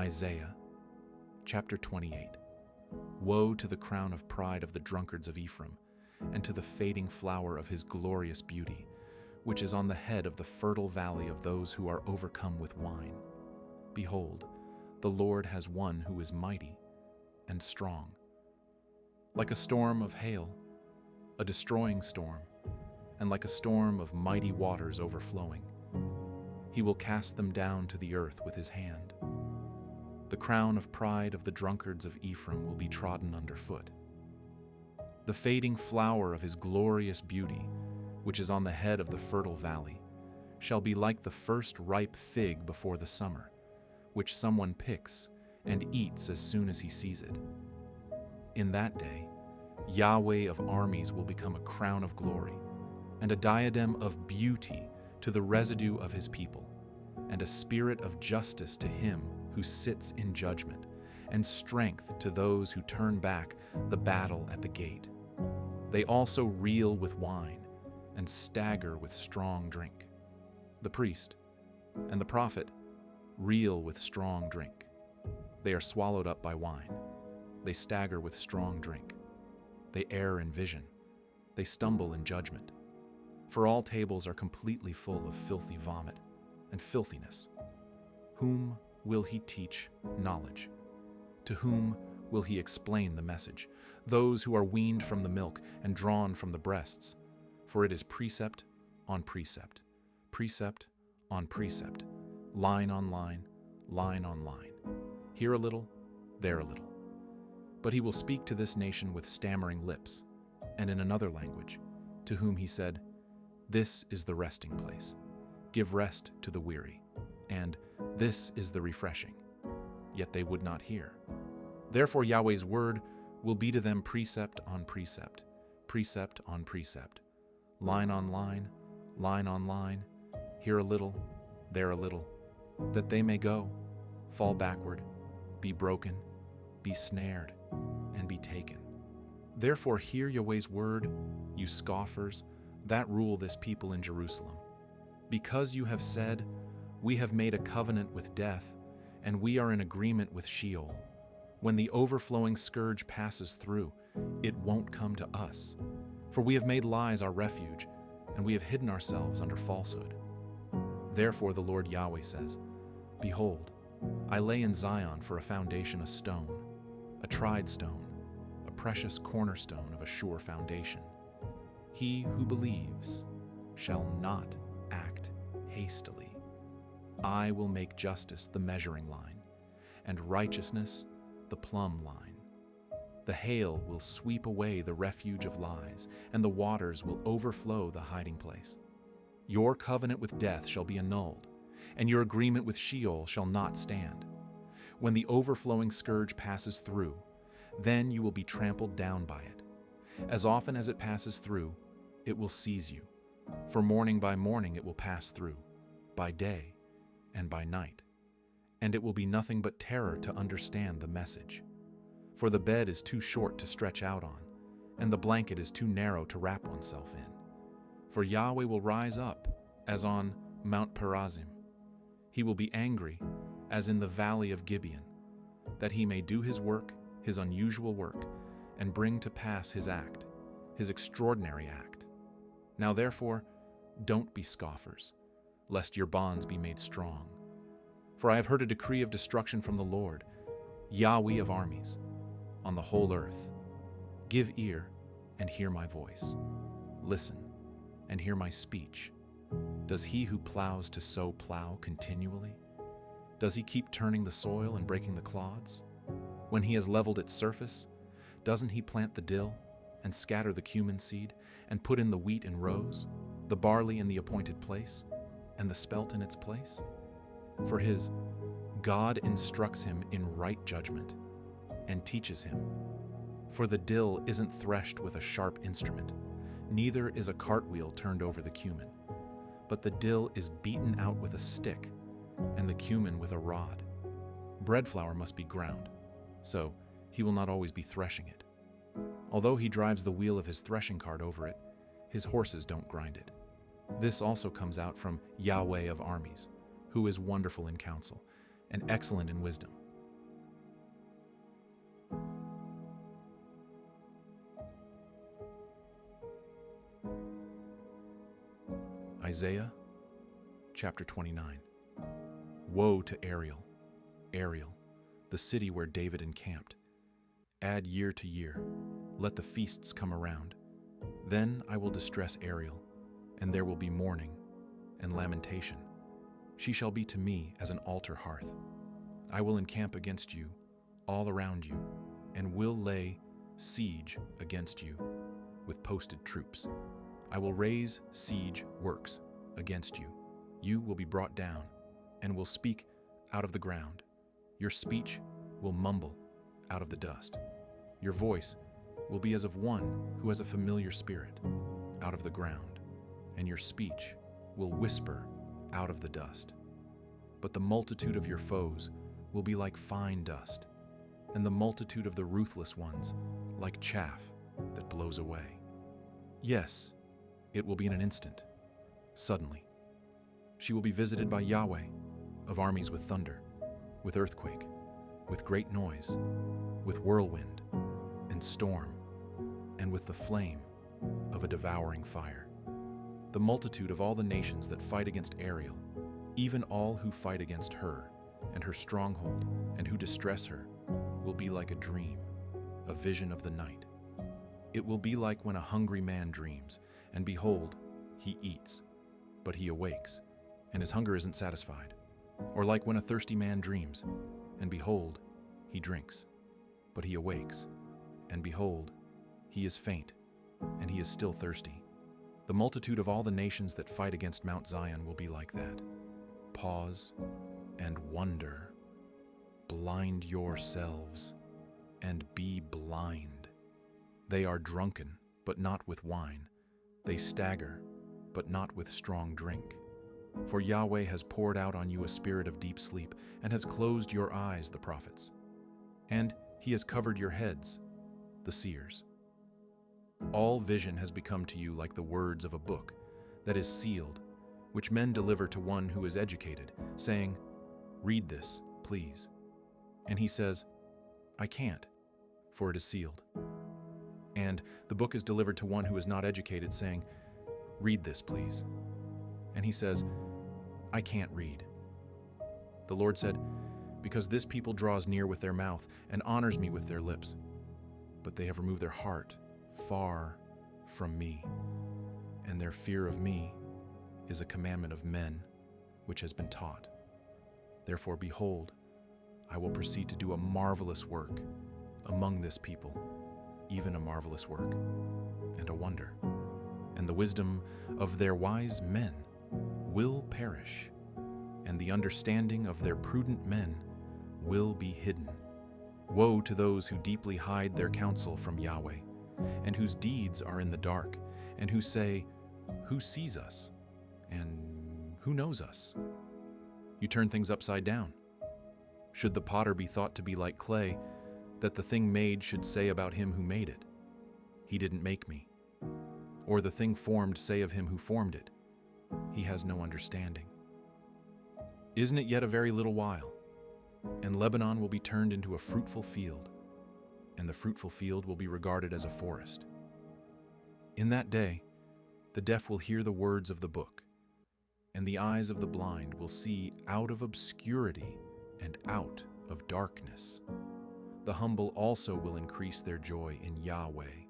Isaiah, chapter 28. Woe to the crown of pride of the drunkards of Ephraim, and to the fading flower of his glorious beauty, which is on the head of the fertile valley of those who are overcome with wine. Behold, the Lord has one who is mighty and strong. Like a storm of hail, a destroying storm, and like a storm of mighty waters overflowing, he will cast them down to the earth with his hand. The crown of pride of the drunkards of Ephraim will be trodden underfoot. The fading flower of his glorious beauty, which is on the head of the fertile valley, shall be like the first ripe fig before the summer, which someone picks and eats as soon as he sees it. In that day, Yahweh of armies will become a crown of glory, and a diadem of beauty to the residue of his people, and a spirit of justice to him who sits in judgment, and strength to those who turn back the battle at the gate. They also reel with wine, and stagger with strong drink. The priest and the prophet reel with strong drink. They are swallowed up by wine. They stagger with strong drink. They err in vision. They stumble in judgment. For all tables are completely full of filthy vomit and filthiness. Whom will he teach knowledge? To whom will he explain the message? Those who are weaned from the milk and drawn from the breasts. For it is precept on precept, precept on precept, line on line, line on line. Here a little, there a little. But he will speak to this nation with stammering lips, and in another language, to whom he said, "This is the resting place. Give rest to the weary, and this is the refreshing." Yet they would not hear. Therefore Yahweh's word will be to them precept on precept, precept on precept, line on line, line on line, here a little, there a little, that they may go, fall backward, be broken, be snared, and be taken. Therefore hear Yahweh's word, you scoffers, that rule this people in Jerusalem. Because you have said, "We have made a covenant with death, and we are in agreement with Sheol. When the overflowing scourge passes through, it won't come to us. For we have made lies our refuge, and we have hidden ourselves under falsehood." Therefore the Lord Yahweh says, "Behold, I lay in Zion for a foundation a stone, a tried stone, a precious cornerstone of a sure foundation. He who believes shall not act hastily. I will make justice the measuring line, and righteousness the plumb line. The hail will sweep away the refuge of lies, and the waters will overflow the hiding place. Your covenant with death shall be annulled, and your agreement with Sheol shall not stand. When the overflowing scourge passes through, then you will be trampled down by it. As often as it passes through, it will seize you. For morning by morning it will pass through, by day and by night. And it will be nothing but terror to understand the message. For the bed is too short to stretch out on, and the blanket is too narrow to wrap oneself in. For Yahweh will rise up, as on Mount Perazim. He will be angry, as in the valley of Gibeon, that he may do his work, his unusual work, and bring to pass his act, his extraordinary act. Now therefore, don't be scoffers, lest your bonds be made strong. For I have heard a decree of destruction from the Lord, Yahweh of armies, on the whole earth. Give ear and hear my voice. Listen and hear my speech. Does he who plows to sow plow continually? Does he keep turning the soil and breaking the clods? When he has leveled its surface, doesn't he plant the dill and scatter the cumin seed and put in the wheat in rows, the barley in the appointed place, and the spelt in its place? For his God instructs him in right judgment and teaches him. For the dill isn't threshed with a sharp instrument, neither is a cartwheel turned over the cumin, but the dill is beaten out with a stick, and the cumin with a rod. Bread flour must be ground, so he will not always be threshing it. Although he drives the wheel of his threshing cart over it, his horses don't grind it. This also comes out from Yahweh of armies, who is wonderful in counsel and excellent in wisdom, Isaiah chapter 29. Woe to Ariel, Ariel, the city where David encamped. Add year to year, let the feasts come around. Then I will distress Ariel, and there will be mourning and lamentation. She shall be to me as an altar hearth. I will encamp against you, all around you, and will lay siege against you with posted troops. I will raise siege works against you. You will be brought down and will speak out of the ground. Your speech will mumble out of the dust. Your voice will be as of one who has a familiar spirit out of the ground, and your speech will whisper out of the dust. But the multitude of your foes will be like fine dust, and the multitude of the ruthless ones like chaff that blows away. Yes, it will be in an instant, suddenly. She will be visited by Yahweh of armies with thunder, with earthquake, with great noise, with whirlwind and storm, and with the flame of a devouring fire. The multitude of all the nations that fight against Ariel, even all who fight against her and her stronghold and who distress her, will be like a dream, a vision of the night. It will be like when a hungry man dreams, and behold, he eats, but he awakes, and his hunger isn't satisfied. Or like when a thirsty man dreams, and behold, he drinks, but he awakes, and behold, he is faint, and he is still thirsty. The multitude of all the nations that fight against Mount Zion will be like that. Pause and wonder. Blind yourselves, and be blind. They are drunken, but not with wine. They stagger, but not with strong drink. For Yahweh has poured out on you a spirit of deep sleep, and has closed your eyes, the prophets. And he has covered your heads, the seers. All vision has become to you like the words of a book that is sealed, which men deliver to one who is educated, saying, "Read this, please." And he says, "I can't, for it is sealed." And the book is delivered to one who is not educated, saying, "Read this, please." And he says, "I can't read." The Lord said, "Because this people draws near with their mouth and honors me with their lips, but they have removed their heart far from me, and their fear of me is a commandment of men which has been taught. Therefore, behold, I will proceed to do a marvelous work among this people, even a marvelous work and a wonder. And the wisdom of their wise men will perish, and the understanding of their prudent men will be hidden. Woe to those who deeply hide their counsel from Yahweh, and whose deeds are in the dark, and who say, "Who sees us? And who knows us?" You turn things upside down. Should the potter be thought to be like clay, that the thing made should say about him who made it, "He didn't make me"? Or the thing formed say of him who formed it, "He has no understanding"? Isn't it yet a very little while, and Lebanon will be turned into a fruitful field, and the fruitful field will be regarded as a forest? In that day, the deaf will hear the words of the book, and the eyes of the blind will see out of obscurity and out of darkness. The humble also will increase their joy in Yahweh,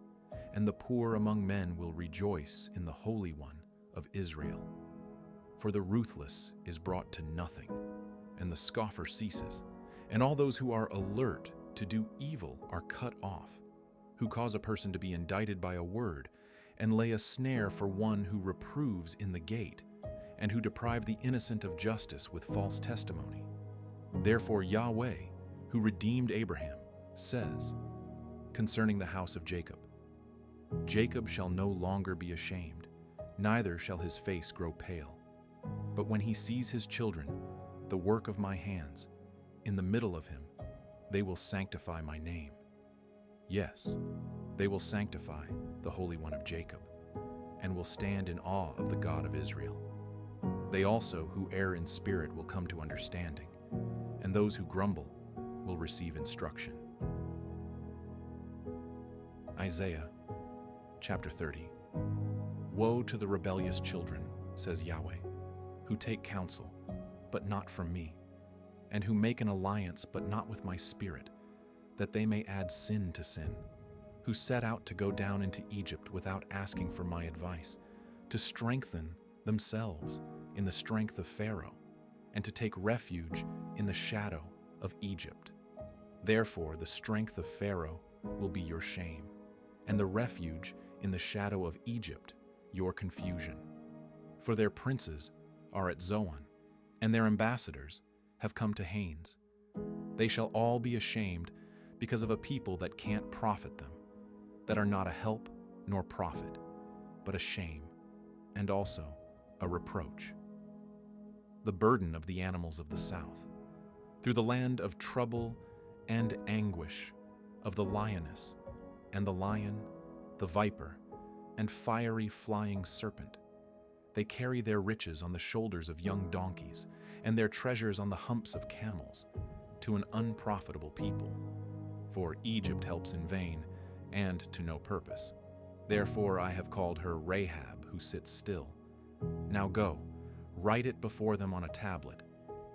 and the poor among men will rejoice in the Holy One of Israel. For the ruthless is brought to nothing, and the scoffer ceases, and all those who are alert to do evil are cut off, who cause a person to be indicted by a word, and lay a snare for one who reproves in the gate, and who deprive the innocent of justice with false testimony. Therefore Yahweh, who redeemed Abraham, says concerning the house of Jacob, "Jacob shall no longer be ashamed, neither shall his face grow pale. But when he sees his children, the work of my hands, in the middle of him, they will sanctify my name. Yes, they will sanctify the Holy One of Jacob, and will stand in awe of the God of Israel. They also who err in spirit will come to understanding, and those who grumble will receive instruction." Isaiah chapter 30. Woe to the rebellious children, says Yahweh, who take counsel, but not from me, and who make an alliance, but not with my spirit, that they may add sin to sin, who set out to go down into Egypt without asking for my advice, to strengthen themselves in the strength of Pharaoh, and to take refuge in the shadow of Egypt. Therefore, the strength of Pharaoh will be your shame, and the refuge in the shadow of Egypt your confusion. For their princes are at Zoan, and their ambassadors have come to Hanes. They shall all be ashamed because of a people that can't profit them, that are not a help nor profit, but a shame, and also a reproach. The burden of the animals of the south, through the land of trouble and anguish, of the lioness, and the lion, the viper, and fiery flying serpent. They carry their riches on the shoulders of young donkeys, and their treasures on the humps of camels, to an unprofitable people. For Egypt helps in vain, and to no purpose. Therefore I have called her Rahab, who sits still. Now go, write it before them on a tablet,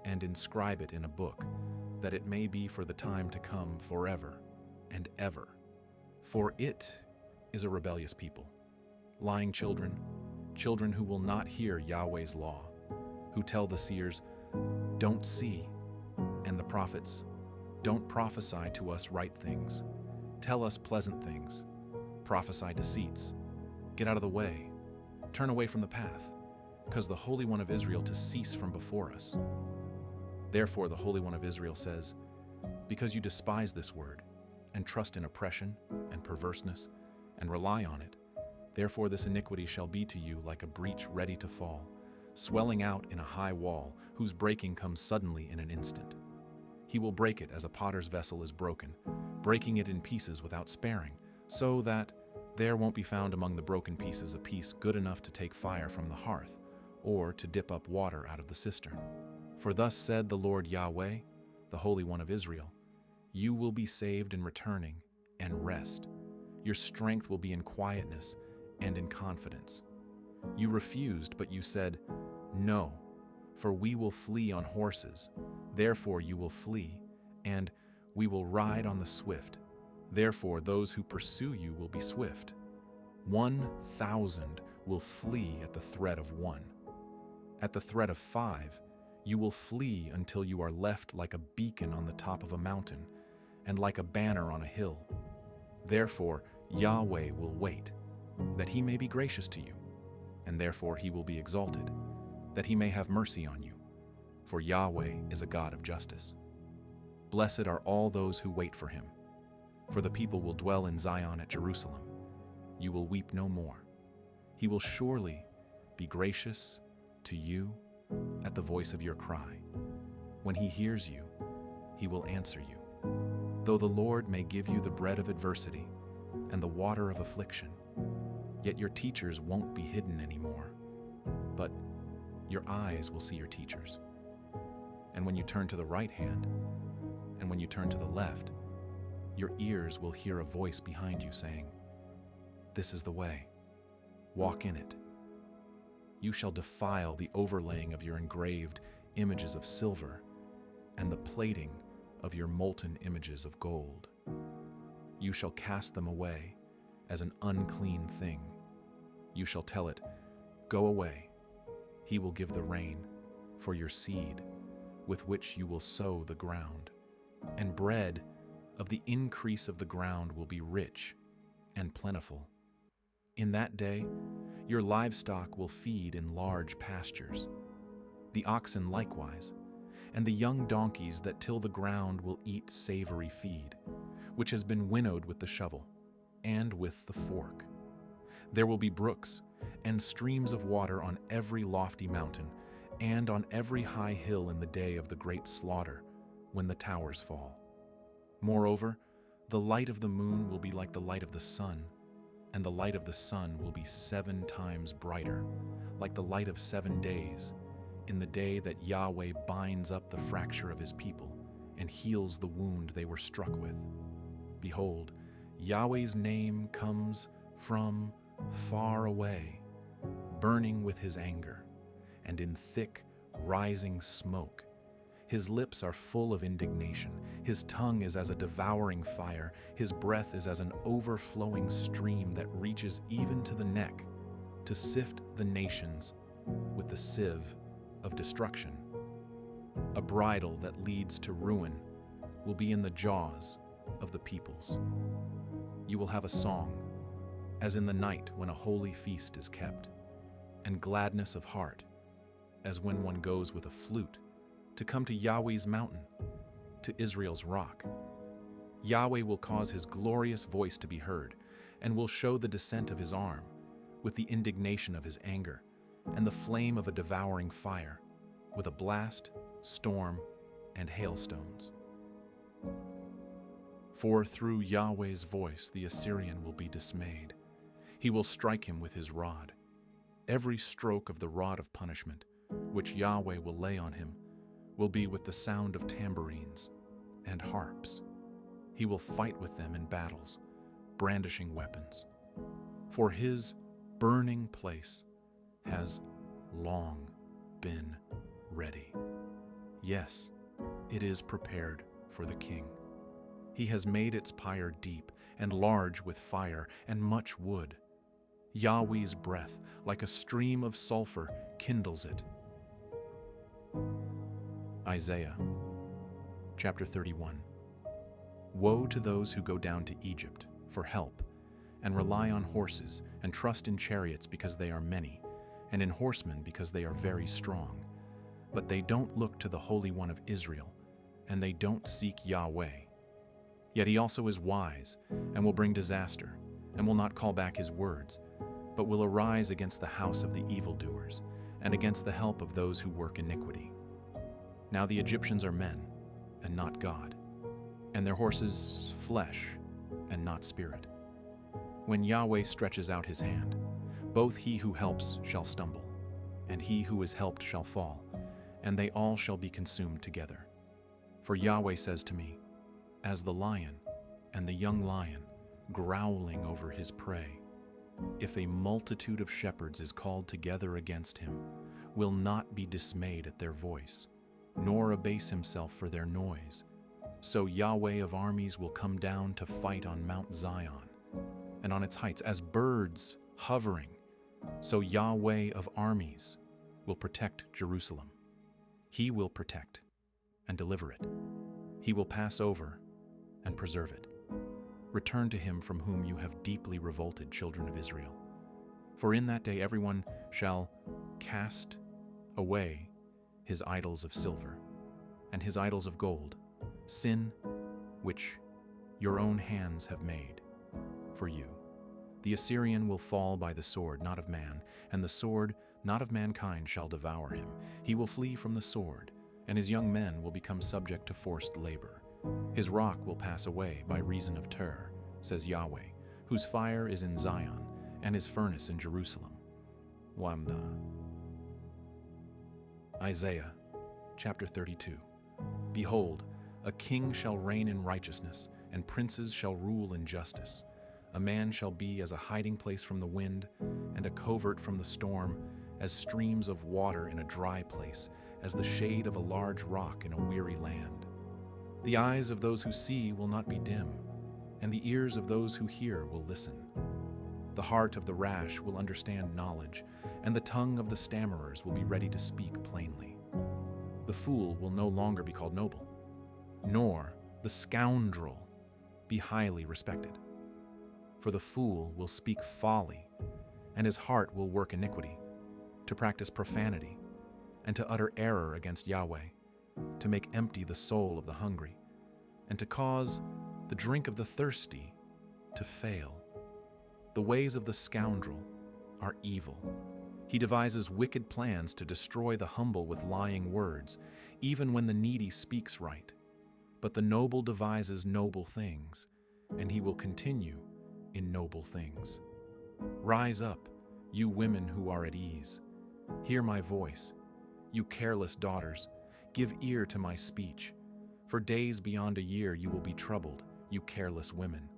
and inscribe it in a book, that it may be for the time to come forever and ever. For it is a rebellious people, lying children, children who will not hear Yahweh's law, who tell the seers, "Don't see," and the prophets, "Don't prophesy to us right things. Tell us pleasant things. Prophesy deceits. Get out of the way. Turn away from the path, cause the Holy One of Israel to cease from before us." Therefore the Holy One of Israel says, "Because you despise this word, and trust in oppression and perverseness, and rely on it, therefore this iniquity shall be to you like a breach ready to fall, swelling out in a high wall, whose breaking comes suddenly in an instant. He will break it as a potter's vessel is broken, breaking it in pieces without sparing, so that there won't be found among the broken pieces a piece good enough to take fire from the hearth, or to dip up water out of the cistern. For thus said the Lord Yahweh, the Holy One of Israel, you will be saved in returning and rest. Your strength will be in quietness and in confidence. You refused, but you said, "No, for we will flee on horses. Therefore you will flee, and we will ride on the swift. Therefore those who pursue you will be swift. 1,000 will flee at the threat of one. At the threat of 5, you will flee until you are left like a beacon on the top of a mountain, and like a banner on a hill. Therefore Yahweh will wait, that he may be gracious to you, and therefore he will be exalted, that he may have mercy on you. For Yahweh is a God of justice. Blessed are all those who wait for him, for the people will dwell in Zion at Jerusalem. You will weep no more. He will surely be gracious to you at the voice of your cry. When he hears you, he will answer you. Though the Lord may give you the bread of adversity and the water of affliction, yet your teachers won't be hidden anymore, but your eyes will see your teachers. And when you turn to the right hand, and when you turn to the left, your ears will hear a voice behind you saying, "This is the way, walk in it." You shall defile the overlaying of your engraved images of silver and the plating of your molten images of gold. You shall cast them away as an unclean thing. You shall tell it, "Go away." He will give the rain for your seed, with which you will sow the ground, and bread of the increase of the ground will be rich and plentiful. In that day, your livestock will feed in large pastures, the oxen likewise, and the young donkeys that till the ground will eat savory feed, which has been winnowed with the shovel and with the fork. There will be brooks and streams of water on every lofty mountain and on every high hill in the day of the great slaughter, when the towers fall. Moreover, the light of the moon will be like the light of the sun, and the light of the sun will be 7 times brighter, like the light of 7 days, in the day that Yahweh binds up the fracture of his people and heals the wound they were struck with. Behold, Yahweh's name comes from far away, burning with his anger, and in thick, rising smoke. His lips are full of indignation. His tongue is as a devouring fire. His breath is as an overflowing stream that reaches even to the neck, to sift the nations with the sieve of destruction. A bridle that leads to ruin will be in the jaws of the peoples. You will have a song, as in the night when a holy feast is kept, and gladness of heart, as when one goes with a flute to come to Yahweh's mountain, to Israel's rock. Yahweh will cause his glorious voice to be heard, and will show the descent of his arm, with the indignation of his anger, and the flame of a devouring fire, with a blast, storm, and hailstones. For through Yahweh's voice the Assyrian will be dismayed. He will strike him with his rod. Every stroke of the rod of punishment, which Yahweh will lay on him, will be with the sound of tambourines and harps. He will fight with them in battles, brandishing weapons. For his burning place has long been ready. Yes, it is prepared for the king. He has made its pyre deep and large with fire and much wood. Yahweh's breath, like a stream of sulfur, kindles it. Isaiah, chapter 31. Woe to those who go down to Egypt for help, and rely on horses, and trust in chariots because they are many, and in horsemen because they are very strong. But they don't look to the Holy One of Israel, and they don't seek Yahweh. Yet he also is wise, and will bring disaster, and will not call back his words, but will arise against the house of the evildoers, and against the help of those who work iniquity. Now the Egyptians are men, and not God, and their horses flesh, and not spirit. When Yahweh stretches out his hand, both he who helps shall stumble, and he who is helped shall fall, and they all shall be consumed together. For Yahweh says to me, as the lion and the young lion growling over his prey, if a multitude of shepherds is called together against him, will not be dismayed at their voice, nor abase himself for their noise. So Yahweh of armies will come down to fight on Mount Zion, and on its heights as birds hovering. So Yahweh of armies will protect Jerusalem. He will protect and deliver it. He will pass over and preserve it. Return to him from whom you have deeply revolted, children of Israel. For in that day everyone shall cast away his idols of silver and his idols of gold, sin which your own hands have made for you. The Assyrian will fall by the sword, not of man, and the sword, not of mankind, shall devour him. He will flee from the sword, and his young men will become subject to forced labor. His rock will pass away by reason of terror, says Yahweh, whose fire is in Zion, and his furnace in Jerusalem. Wamda. Isaiah, chapter 32. Behold, a king shall reign in righteousness, and princes shall rule in justice. A man shall be as a hiding place from the wind, and a covert from the storm, as streams of water in a dry place, as the shade of a large rock in a weary land. The eyes of those who see will not be dim, and the ears of those who hear will listen. The heart of the rash will understand knowledge, and the tongue of the stammerers will be ready to speak plainly. The fool will no longer be called noble, nor the scoundrel be highly respected. For the fool will speak folly, and his heart will work iniquity, to practice profanity, and to utter error against Yahweh, to make empty the soul of the hungry, and to cause the drink of the thirsty to fail. The ways of the scoundrel are evil. He devises wicked plans to destroy the humble with lying words, even when the needy speaks right. But the noble devises noble things, and he will continue in noble things. Rise up, you women who are at ease. Hear my voice, you careless daughters. Give ear to my speech. For days beyond a year you will be troubled, you careless women,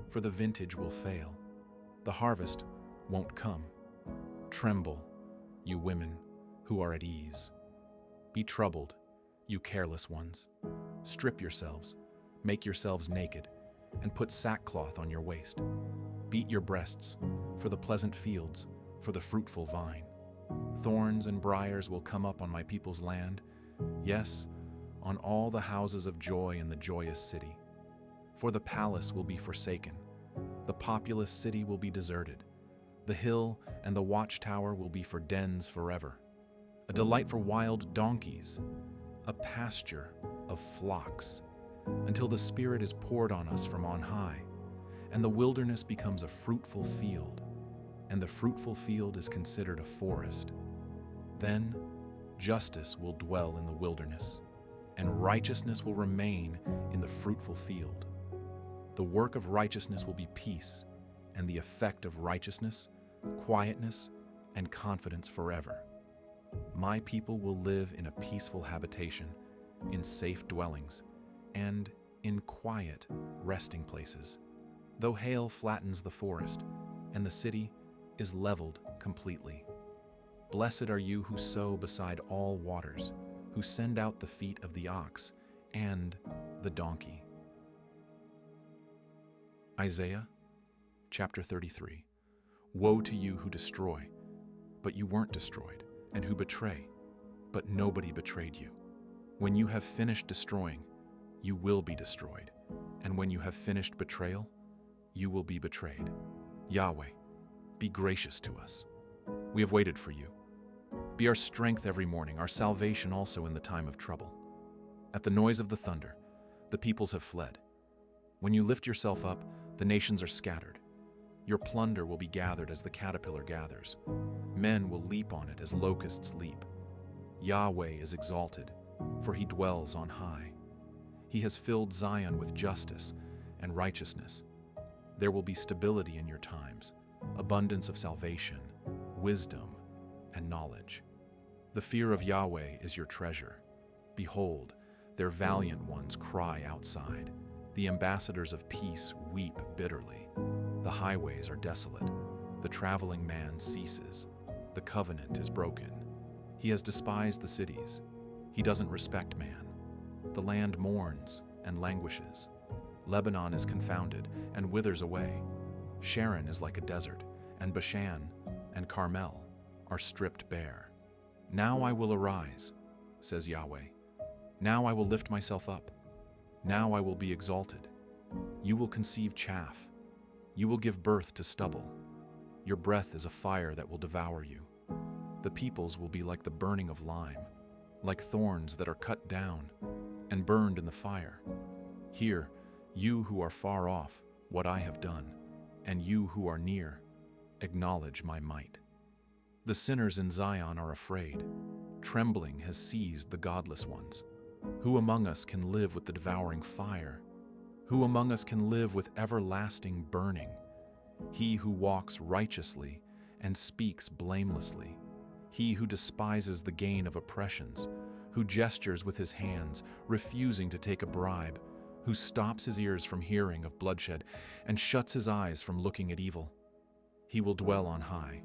for the vintage will fail. The harvest won't come. Tremble, you women, who are at ease. Be troubled, you careless ones. Strip yourselves, make yourselves naked, and put sackcloth on your waist. Beat your breasts, for the pleasant fields, for the fruitful vine. Thorns and briars will come up on my people's land, yes, on all the houses of joy in the joyous city. For the palace will be forsaken, the populous city will be deserted. The hill and the watchtower will be for dens forever, a delight for wild donkeys, a pasture of flocks, until the Spirit is poured on us from on high, and the wilderness becomes a fruitful field, and the fruitful field is considered a forest. Then justice will dwell in the wilderness, and righteousness will remain in the fruitful field. The work of righteousness will be peace, and the effect of righteousness, quietness, and confidence forever. My people will live in a peaceful habitation, in safe dwellings, and in quiet resting places. Though hail flattens the forest, and the city is leveled completely. Blessed are you who sow beside all waters, who send out the feet of the ox and the donkey. Isaiah chapter 33. Woe to you who destroy, but you weren't destroyed, and who betray, but nobody betrayed you. When you have finished destroying, you will be destroyed, and when you have finished betrayal, you will be betrayed. Yahweh, be gracious to us. We have waited for you. Be our strength every morning, our salvation also in the time of trouble. At the noise of the thunder, the peoples have fled. When you lift yourself up, the nations are scattered. Your plunder will be gathered as the caterpillar gathers. Men will leap on it as locusts leap. Yahweh is exalted, for he dwells on high. He has filled Zion with justice and righteousness. There will be stability in your times, abundance of salvation, wisdom, and knowledge. The fear of Yahweh is your treasure. Behold, their valiant ones cry outside. The ambassadors of peace weep bitterly. The highways are desolate. The traveling man ceases. The covenant is broken. He has despised the cities. He doesn't respect man. The land mourns and languishes. Lebanon is confounded and withers away. Sharon is like a desert, and Bashan and Carmel are stripped bare. Now I will arise, says Yahweh. Now I will lift myself up. Now I will be exalted. You will conceive chaff. You will give birth to stubble. Your breath is a fire that will devour you. The peoples will be like the burning of lime, like thorns that are cut down and burned in the fire. Hear, you who are far off, what I have done, and you who are near, acknowledge my might. The sinners in Zion are afraid. Trembling has seized the godless ones. Who among us can live with the devouring fire? Who among us can live with everlasting burning? He who walks righteously and speaks blamelessly. He who despises the gain of oppressions, who gestures with his hands, refusing to take a bribe, who stops his ears from hearing of bloodshed and shuts his eyes from looking at evil. He will dwell on high.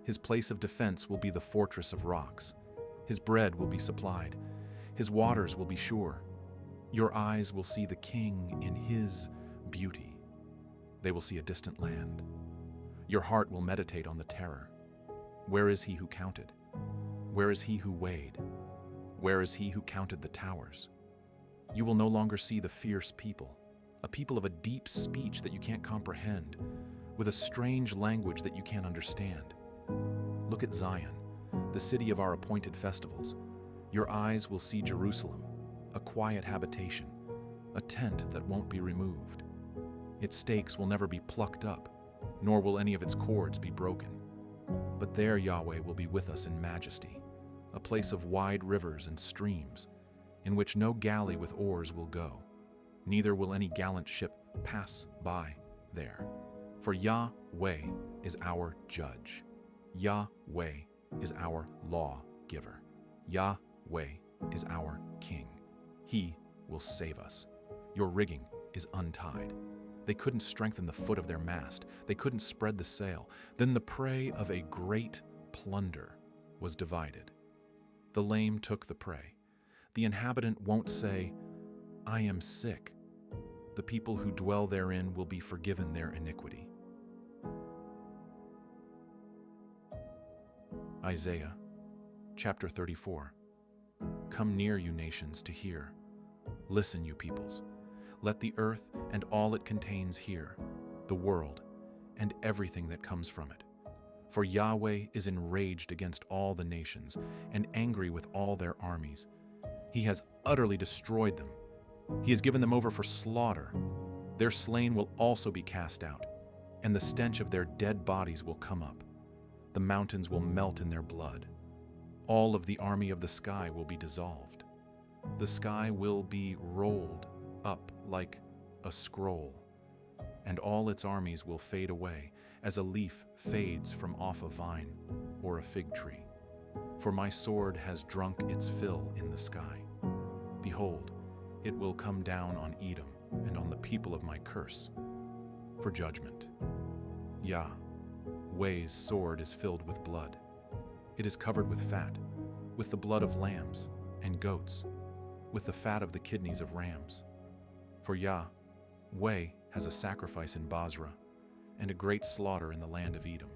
His place of defense will be the fortress of rocks. His bread will be supplied. His waters will be sure. Your eyes will see the king in his beauty. They will see a distant land. Your heart will meditate on the terror. Where is he who counted? Where is he who weighed? Where is he who counted the towers? You will no longer see the fierce people, a people of a deep speech that you can't comprehend, with a strange language that you can't understand. Look at Zion, the city of our appointed festivals. Your eyes will see Jerusalem, a quiet habitation, a tent that won't be removed. Its stakes will never be plucked up, nor will any of its cords be broken. But there Yahweh will be with us in majesty, a place of wide rivers and streams, in which no galley with oars will go, neither will any gallant ship pass by there. For Yahweh is our judge. Yahweh is our lawgiver. Yahweh is our king. He will save us. Your rigging is untied. They couldn't strengthen the foot of their mast. They couldn't spread the sail. Then the prey of a great plunder was divided. The lame took the prey. The inhabitant won't say, "I am sick." The people who dwell therein will be forgiven their iniquity. Isaiah, chapter 34. Come near, you nations, to hear. Listen, you peoples. Let the earth and all it contains hear, the world and everything that comes from it. For Yahweh is enraged against all the nations and angry with all their armies. He has utterly destroyed them. He has given them over for slaughter. Their slain will also be cast out, and the stench of their dead bodies will come up. The mountains will melt in their blood. All of the army of the sky will be dissolved. The sky will be rolled up like a scroll, and all its armies will fade away as a leaf fades from off a vine or a fig tree. For my sword has drunk its fill in the sky. Behold, it will come down on Edom and on the people of my curse for judgment. Yahweh's sword is filled with blood. It is covered with fat, with the blood of lambs and goats, with the fat of the kidneys of rams. For Yahweh has a sacrifice in Basra, and a great slaughter in the land of Edom.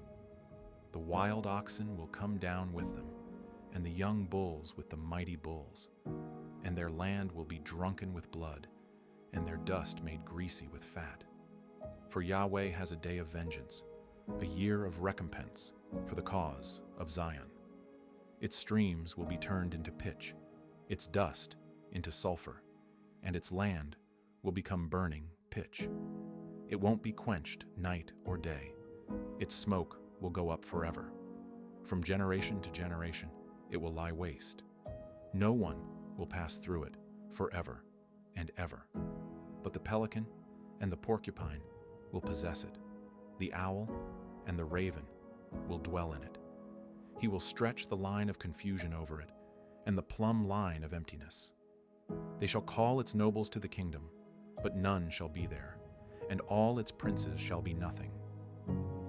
The wild oxen will come down with them, and the young bulls with the mighty bulls, and their land will be drunken with blood, and their dust made greasy with fat. For Yahweh has a day of vengeance, a year of recompense for the cause of Zion. Its streams will be turned into pitch, its dust into sulfur, and its land will become burning pitch. It won't be quenched night or day. Its smoke will go up forever. From generation to generation, it will lie waste. No one will pass through it forever and ever. But the pelican and the porcupine will possess it. The owl and the raven will dwell in it. He will stretch the line of confusion over it, and the plumb line of emptiness. They shall call its nobles to the kingdom, but none shall be there, and all its princes shall be nothing.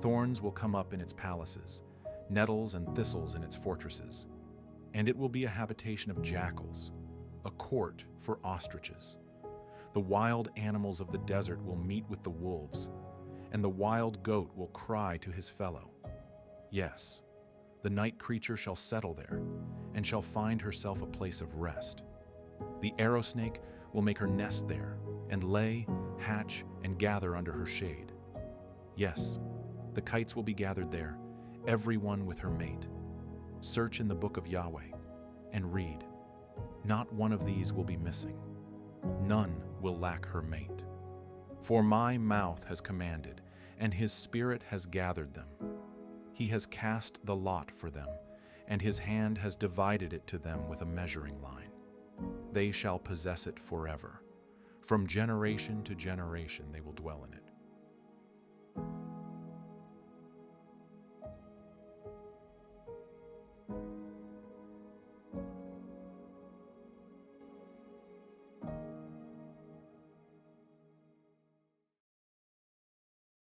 Thorns will come up in its palaces, nettles and thistles in its fortresses, and it will be a habitation of jackals, a court for ostriches. The wild animals of the desert will meet with the wolves, and the wild goat will cry to his fellow. Yes, the night creature shall settle there, and shall find herself a place of rest. The arrow snake will make her nest there, and lay, hatch, and gather under her shade. Yes, the kites will be gathered there, every one with her mate. Search in the book of Yahweh, and read. Not one of these will be missing. None will lack her mate. For my mouth has commanded, and his spirit has gathered them. He has cast the lot for them, and his hand has divided it to them with a measuring line. They shall possess it forever. From generation to generation they will dwell in it.